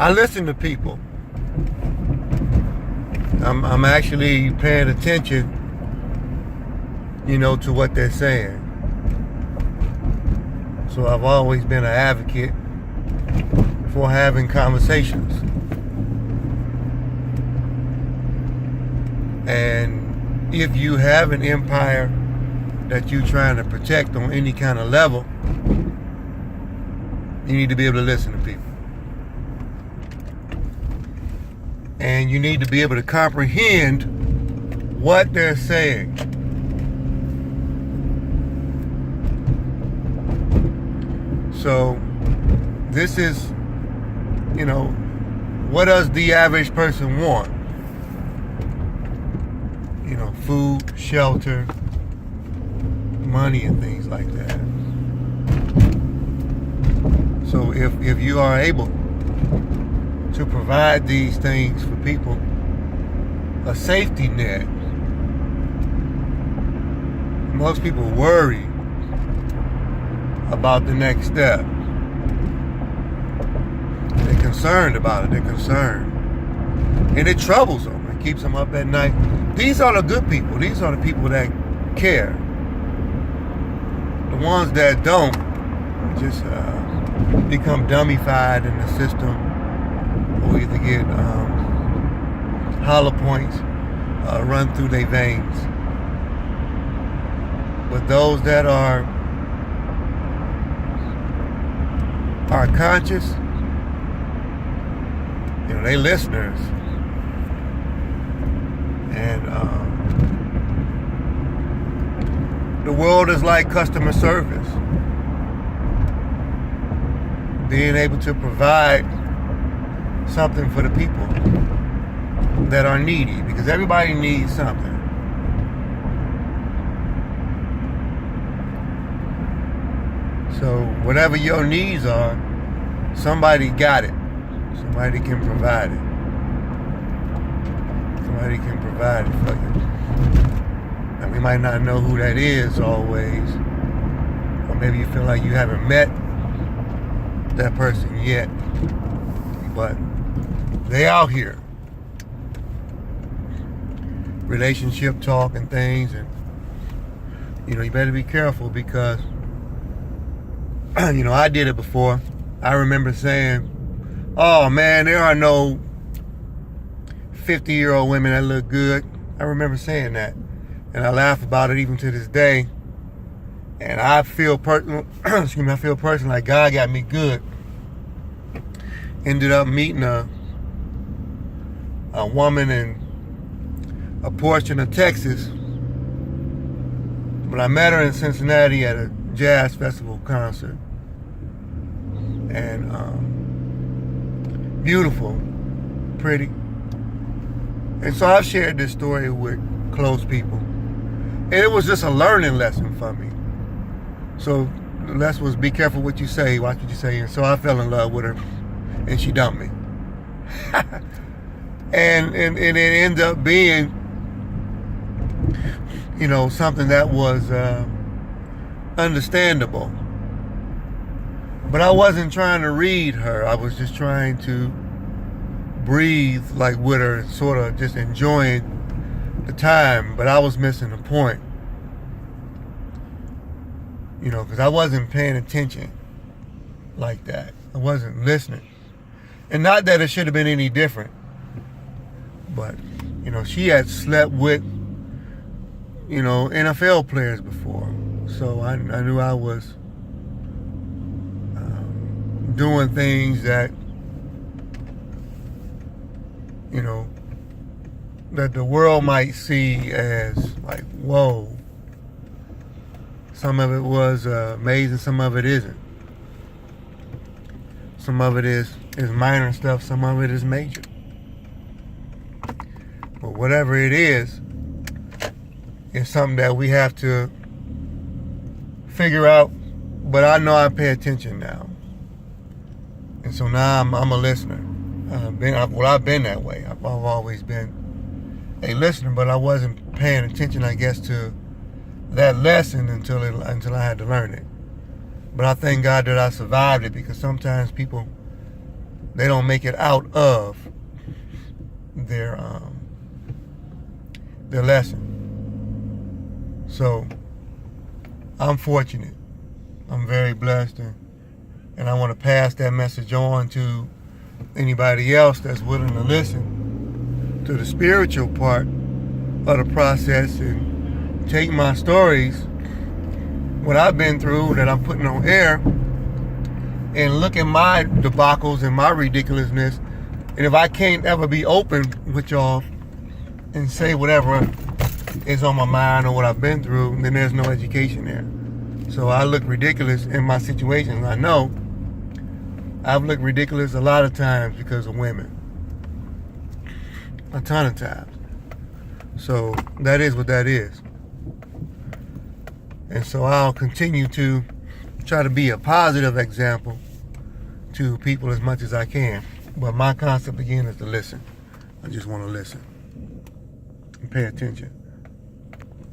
I listen to people. I'm actually paying attention, to what they're saying. So I've always been an advocate for having conversations. And if you have an empire that you're trying to protect on any kind of level, you need to be able to listen to people. And you need to be able to comprehend what they're saying. So this is, what does the average person want? Food, shelter, money, and things like that. So if you are able to provide these things for people, a safety net, most people worry about the next step. They're concerned about it. They're concerned. And it troubles them. It keeps them up at night. These are the good people. These are the people that care. The ones that don't just become dummified in the system, or either get hollow points run through their veins. But those that are conscious, they listeners. And the world is like customer service. Being able to provide something for the people that are needy, because everybody needs something. So whatever your needs are, somebody got it. Somebody can provide it. Somebody can provide it for you. And we might not know who that is always. Or maybe you feel like you haven't met that person yet. But they out here. Relationship talk and things. And, you better be careful because, I did it before. I remember saying, oh man, there are no 50-year-old women that look good. I remember saying that. And I laugh about it even to this day. And I feel personal, I feel personal like God got me good. Ended up meeting a woman in a portion of Texas. But I met her in Cincinnati at a jazz festival concert. And beautiful, pretty. And so I've shared this story with close people. And it was just a learning lesson for me. So the lesson was be careful what you say, watch what you say. And so I fell in love with her and she dumped me. and it ended up being, something that was understandable. But I wasn't trying to read her. I was just trying to breathe like with her, sort of just enjoying the time. But I was missing the point. Because I wasn't paying attention like that. I wasn't listening. And not that it should have been any different. But, she had slept with, NFL players before. So I knew I was doing things that, that the world might see as like, whoa. Some of it was amazing, some of it isn't. Some of it is minor stuff, some of it is major. But whatever it is, it's something that we have to figure out. But I know I pay attention now. And so now I'm a listener. I've been that way. I've always been a listener, but I wasn't paying attention, I guess, to that lesson until I had to learn it. But I thank God that I survived it, because sometimes people they don't make it out of their lesson. So I'm fortunate. I'm very blessed, and I want to pass that message on to anybody else that's willing to listen to the spiritual part of the process and take my stories, what I've been through that I'm putting on air, and look at my debacles and my ridiculousness. And if I can't ever be open with y'all and say whatever is on my mind or what I've been through, then there's no education there. So I look ridiculous in my situations. I know I've looked ridiculous a lot of times because of women. A ton of times. So that is what that is. And so I'll continue to try to be a positive example to people as much as I can. But my concept again is to listen. I just want to listen and pay attention.